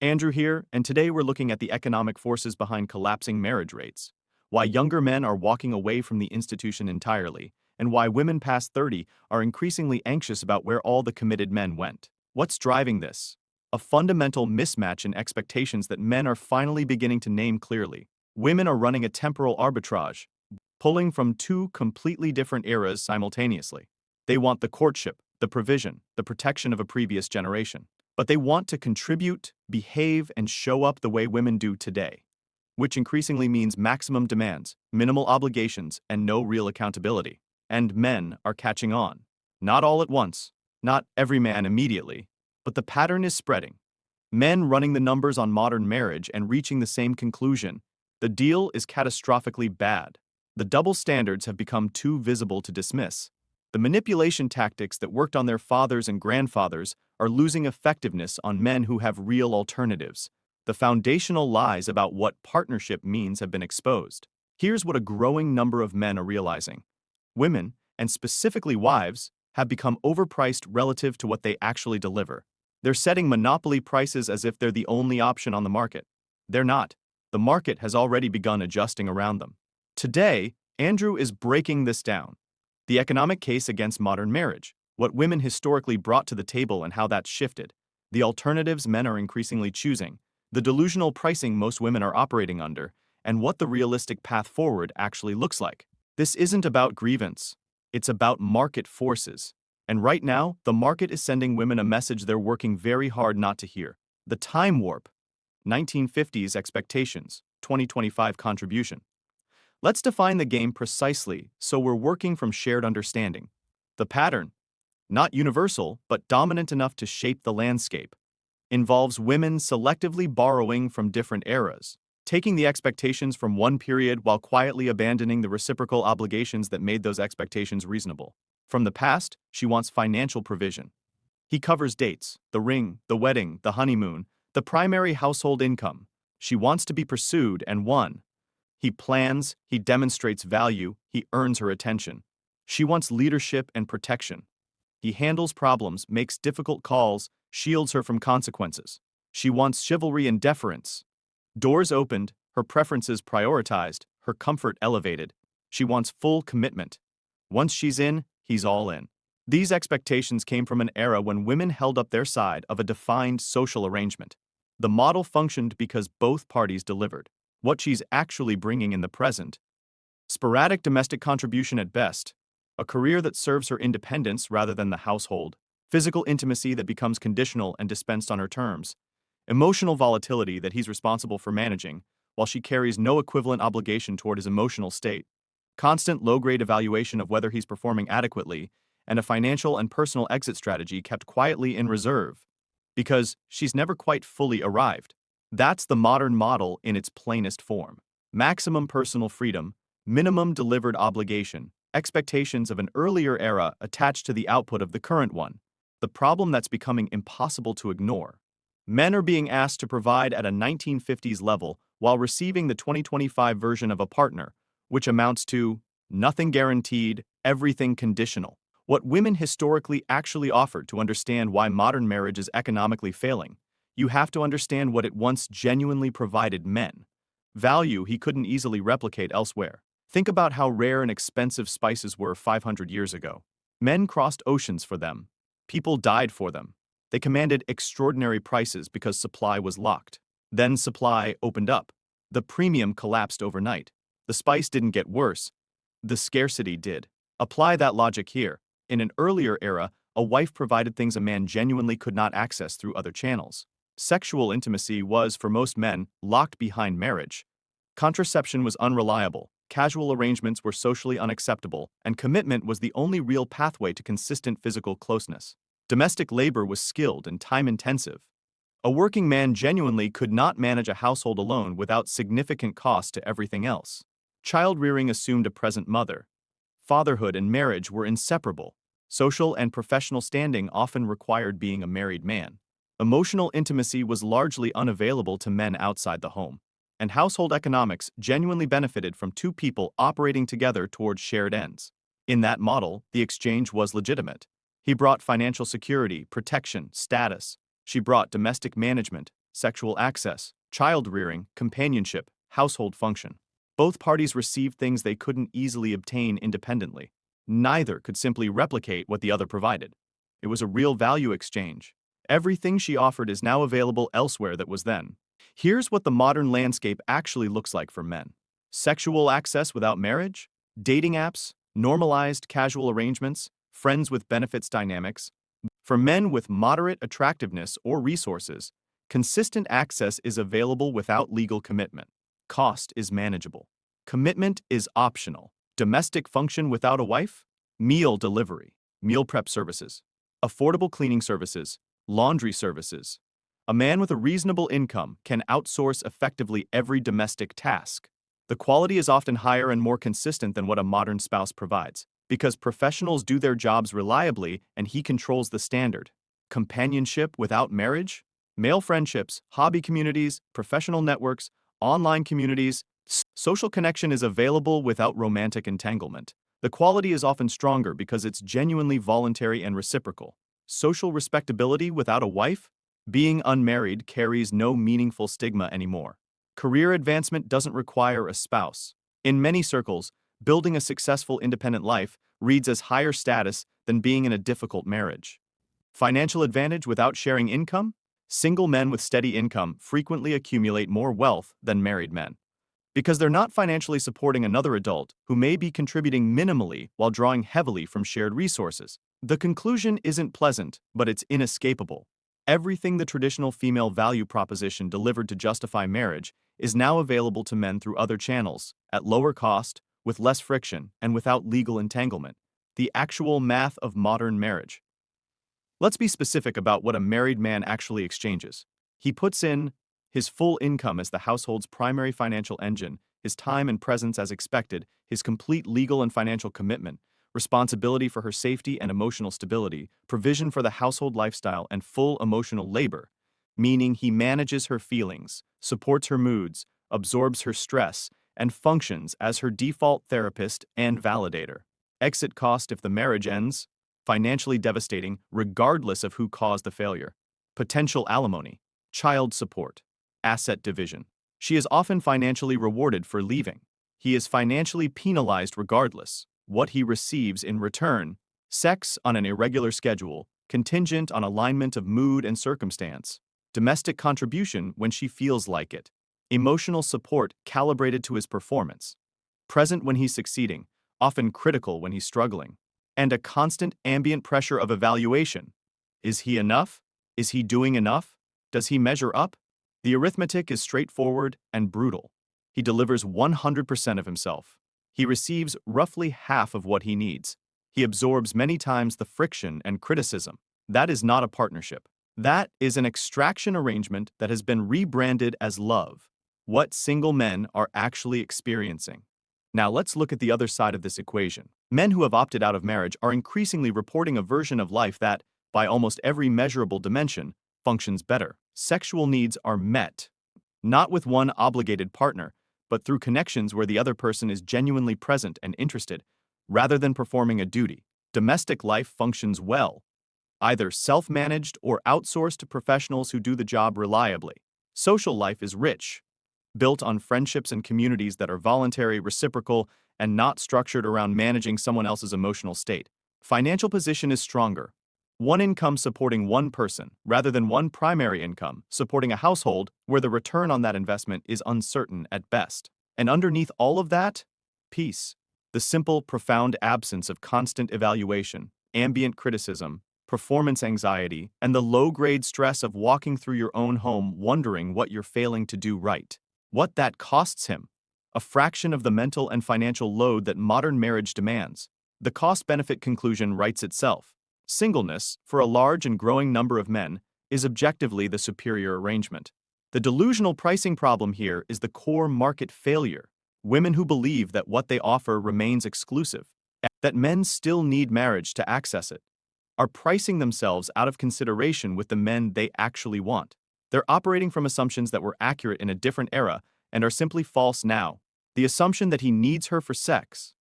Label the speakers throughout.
Speaker 1: Andrew here, and today we're looking at the economic forces behind collapsing marriage rates, why younger men are walking away from the institution entirely, and why women past 30 are increasingly anxious about where all the committed men went. What's driving this? A fundamental mismatch in expectations that men are finally beginning to name clearly. Women are running a temporal arbitrage, pulling from two completely different eras simultaneously. They want the courtship, the provision, the protection of a previous generation. But they want to contribute, behave, and show up the way women do today, which increasingly means maximum demands, minimal obligations, and no real accountability. And men are catching on. Not all at once, not every man immediately, but the pattern is spreading. Men running the numbers on modern marriage and reaching the same conclusion. The deal is catastrophically bad. The double standards have become too visible to dismiss. The manipulation tactics that worked on their fathers and grandfathers are losing effectiveness on men who have real alternatives. The foundational lies about what partnership means have been exposed. Here's what a growing number of men are realizing. Women, and specifically wives, have become overpriced relative to what they actually deliver. They're setting monopoly prices as if they're the only option on the market. They're not. The market has already begun adjusting around them. Today, Andrew is breaking this down. The economic case against modern marriage, what women historically brought to the table and how that's shifted, the alternatives men are increasingly choosing, the delusional pricing most women are operating under, and what the realistic path forward actually looks like. This isn't about grievance. It's about market forces. And right now, the market is sending women a message they're working very hard not to hear. The time warp. 1950s expectations, 2025 contribution. Let's define the game precisely so we're working from shared understanding. The pattern, not universal but dominant enough to shape the landscape, involves women selectively borrowing from different eras, taking the expectations from one period while quietly abandoning the reciprocal obligations that made those expectations reasonable. From the past, she wants financial provision. He covers dates, the ring, the wedding, the honeymoon, the primary household income. She wants to be pursued and won. He plans, he demonstrates value, he earns her attention. She wants leadership and protection. He handles problems, makes difficult calls, shields her from consequences. She wants chivalry and deference. Doors opened, her preferences prioritized, her comfort elevated. She wants full commitment. Once she's in, he's all in. These expectations came from an era when women held up their side of a defined social arrangement. The model functioned because both parties delivered. What she's actually bringing in the present: sporadic domestic contribution at best, a career that serves her independence rather than the household, physical intimacy that becomes conditional and dispensed on her terms, emotional volatility that he's responsible for managing, while she carries no equivalent obligation toward his emotional state, constant low-grade evaluation of whether he's performing adequately, and a financial and personal exit strategy kept quietly in reserve, because she's never quite fully arrived. That's the modern model in its plainest form. Maximum personal freedom, minimum delivered obligation, expectations of an earlier era attached to the output of the current one. The problem that's becoming impossible to ignore. Men are being asked to provide at a 1950s level while receiving the 2025 version of a partner, which amounts to nothing guaranteed, everything conditional. What women historically actually offered. To understand why modern marriage is economically failing, you have to understand what it once genuinely provided men. Value he couldn't easily replicate elsewhere. Think about how rare and expensive spices were 500 years ago. Men crossed oceans for them. People died for them. They commanded extraordinary prices because supply was locked. Then supply opened up. The premium collapsed overnight. The spice didn't get worse. The scarcity did. Apply that logic here. In an earlier era, a wife provided things a man genuinely could not access through other channels. Sexual intimacy was, for most men, locked behind marriage. Contraception was unreliable, casual arrangements were socially unacceptable, and commitment was the only real pathway to consistent physical closeness. Domestic labor was skilled and time-intensive. A working man genuinely could not manage a household alone without significant cost to everything else. Child-rearing assumed a present mother. Fatherhood and marriage were inseparable. Social and professional standing often required being a married man. Emotional intimacy was largely unavailable to men outside the home. And household economics genuinely benefited from two people operating together towards shared ends. In that model, the exchange was legitimate. He brought financial security, protection, status. She brought domestic management, sexual access, child rearing, companionship, household function. Both parties received things they couldn't easily obtain independently. Neither could simply replicate what the other provided. It was a real value exchange. Everything she offered is now available elsewhere that was then. Here's what the modern landscape actually looks like for men. Sexual access without marriage, dating apps, normalized casual arrangements, friends with benefits dynamics. For men with moderate attractiveness or resources, consistent access is available without legal commitment. Cost is manageable. Commitment is optional. Domestic function without a wife? Meal delivery, meal prep services, affordable cleaning services, laundry services. A man with a reasonable income can outsource effectively every domestic task. The quality is often higher and more consistent than what a modern spouse provides, because professionals do their jobs reliably and he controls the standard. Companionship without marriage? Male friendships, hobby communities, professional networks, online communities. Social connection is available without romantic entanglement. The quality is often stronger because it's genuinely voluntary and reciprocal. Social respectability without a wife? Being unmarried carries no meaningful stigma anymore. Career advancement doesn't require a spouse. In many circles, building a successful independent life reads as higher status than being in a difficult marriage. Financial advantage without sharing income? Single men with steady income frequently accumulate more wealth than married men, because they're not financially supporting another adult who may be contributing minimally while drawing heavily from shared resources. The conclusion isn't pleasant, but it's inescapable. Everything the traditional female value proposition delivered to justify marriage is now available to men through other channels, at lower cost, with less friction, and without legal entanglement. The actual math of modern marriage. Let's be specific about what a married man actually exchanges. He puts in his full income as the household's primary financial engine, his time and presence as expected, his complete legal and financial commitment, responsibility for her safety and emotional stability, provision for the household lifestyle, and full emotional labor, meaning he manages her feelings, supports her moods, absorbs her stress, and functions as her default therapist and validator. Exit cost if the marriage ends? Financially devastating regardless of who caused the failure. Potential alimony, child support, asset division. She is often financially rewarded for leaving. He is financially penalized regardless. What he receives in return: sex on an irregular schedule, contingent on alignment of mood and circumstance, domestic contribution when she feels like it, emotional support calibrated to his performance, present when he's succeeding, often critical when he's struggling, and a constant ambient pressure of evaluation. Is he enough? Is he doing enough? Does he measure up? The arithmetic is straightforward and brutal. He delivers 100% of himself. He receives roughly half of what he needs. He absorbs many times the friction and criticism. That is not a partnership. That is an extraction arrangement that has been rebranded as love. What single men are actually experiencing. Now let's look at the other side of this equation. Men who have opted out of marriage are increasingly reporting a version of life that, by almost every measurable dimension, functions better. Sexual needs are met, not with one obligated partner, but through connections where the other person is genuinely present and interested, rather than performing a duty. Domestic life functions well, either self-managed or outsourced to professionals who do the job reliably. Social life is rich, built on friendships and communities that are voluntary, reciprocal, and not structured around managing someone else's emotional state. Financial position is stronger. One income supporting one person, rather than one primary income supporting a household where the return on that investment is uncertain at best. And underneath all of that, peace. The simple, profound absence of constant evaluation, ambient criticism, performance anxiety, and the low-grade stress of walking through your own home wondering what you're failing to do right. What that costs him? A fraction of the mental and financial load that modern marriage demands. The cost-benefit conclusion writes itself. Singleness, for a large and growing number of men, is objectively the superior arrangement. The delusional pricing problem here is the core market failure. Women who believe that what they offer remains exclusive, that men still need marriage to access it, are pricing themselves out of consideration with the men they actually want. They're operating from assumptions that were accurate in a different era and are simply false now. The assumption that he needs her for sex.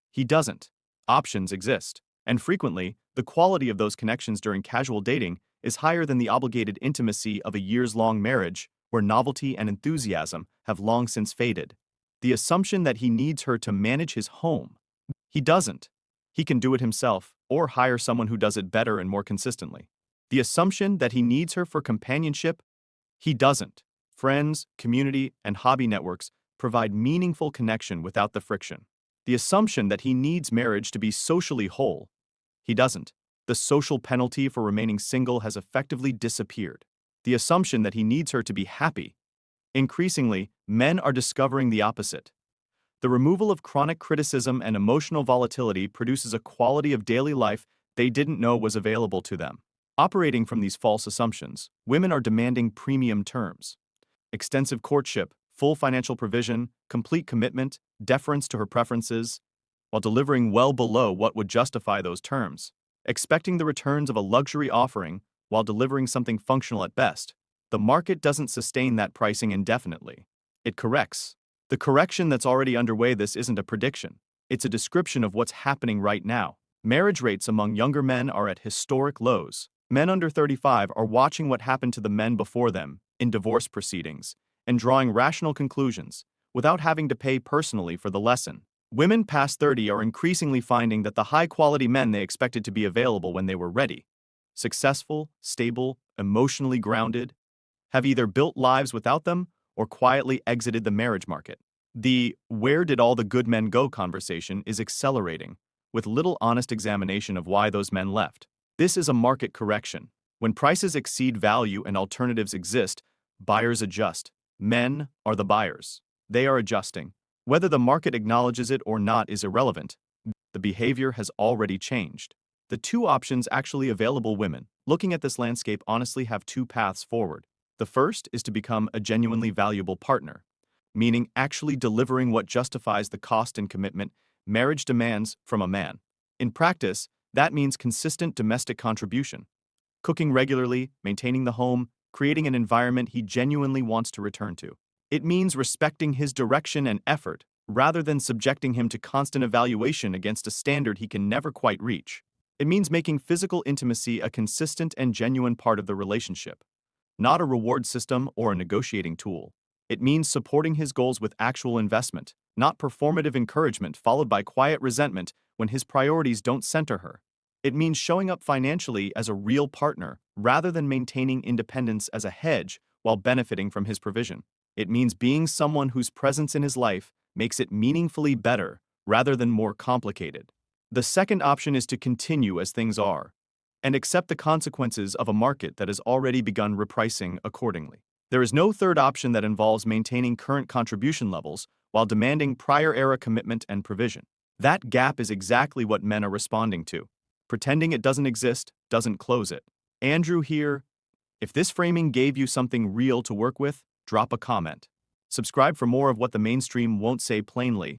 Speaker 1: He doesn't. Options exist, and frequently, the quality of those connections during casual dating is higher than the obligated intimacy of a years-long marriage where novelty and enthusiasm have long since faded. The assumption that he needs her to manage his home. He doesn't. He can do it himself or hire someone who does it better and more consistently. The assumption that he needs her for companionship. He doesn't. Friends, community, and hobby networks provide meaningful connection without the friction. The assumption that he needs marriage to be socially whole. He doesn't. The social penalty for remaining single has effectively disappeared. The assumption that he needs her to be happy. Increasingly, men are discovering the opposite. The removal of chronic criticism and emotional volatility produces a quality of daily life they didn't know was available to them. Operating from these false assumptions, women are demanding premium terms. Extensive courtship, full financial provision, complete commitment, deference to her preferences, while delivering well below what would justify those terms. Expecting the returns of a luxury offering while delivering something functional at best. The market doesn't sustain that pricing indefinitely. It corrects. The correction that's already underway. This isn't a prediction. It's a description of what's happening right now. Marriage rates among younger men are at historic lows. Men under 35 are watching what happened to the men before them in divorce proceedings and drawing rational conclusions without having to pay personally for the lesson. Women past 30 are increasingly finding that the high-quality men they expected to be available when they were ready, successful, stable, emotionally grounded, have either built lives without them or quietly exited the marriage market. The "where did all the good men go" conversation is accelerating, with little honest examination of why those men left. This is a market correction. When prices exceed value and alternatives exist, buyers adjust. Men are the buyers. They are adjusting. Whether the market acknowledges it or not is irrelevant. The behavior has already changed. The two options actually available women looking at this landscape honestly have two paths forward. The first is to become a genuinely valuable partner, meaning actually delivering what justifies the cost and commitment marriage demands from a man. In practice, that means consistent domestic contribution, cooking regularly, maintaining the home, creating an environment he genuinely wants to return to. It means respecting his direction and effort, rather than subjecting him to constant evaluation against a standard he can never quite reach. It means making physical intimacy a consistent and genuine part of the relationship, not a reward system or a negotiating tool. It means supporting his goals with actual investment, not performative encouragement followed by quiet resentment when his priorities don't center her. It means showing up financially as a real partner rather than maintaining independence as a hedge while benefiting from his provision. It means being someone whose presence in his life makes it meaningfully better rather than more complicated. The second option is to continue as things are and accept the consequences of a market that has already begun repricing accordingly. There is no third option that involves maintaining current contribution levels while demanding prior-era commitment and provision. That gap is exactly what men are responding to. Pretending it doesn't exist doesn't close it. Andrew here. If this framing gave you something real to work with, drop a comment. Subscribe for more of what the mainstream won't say plainly.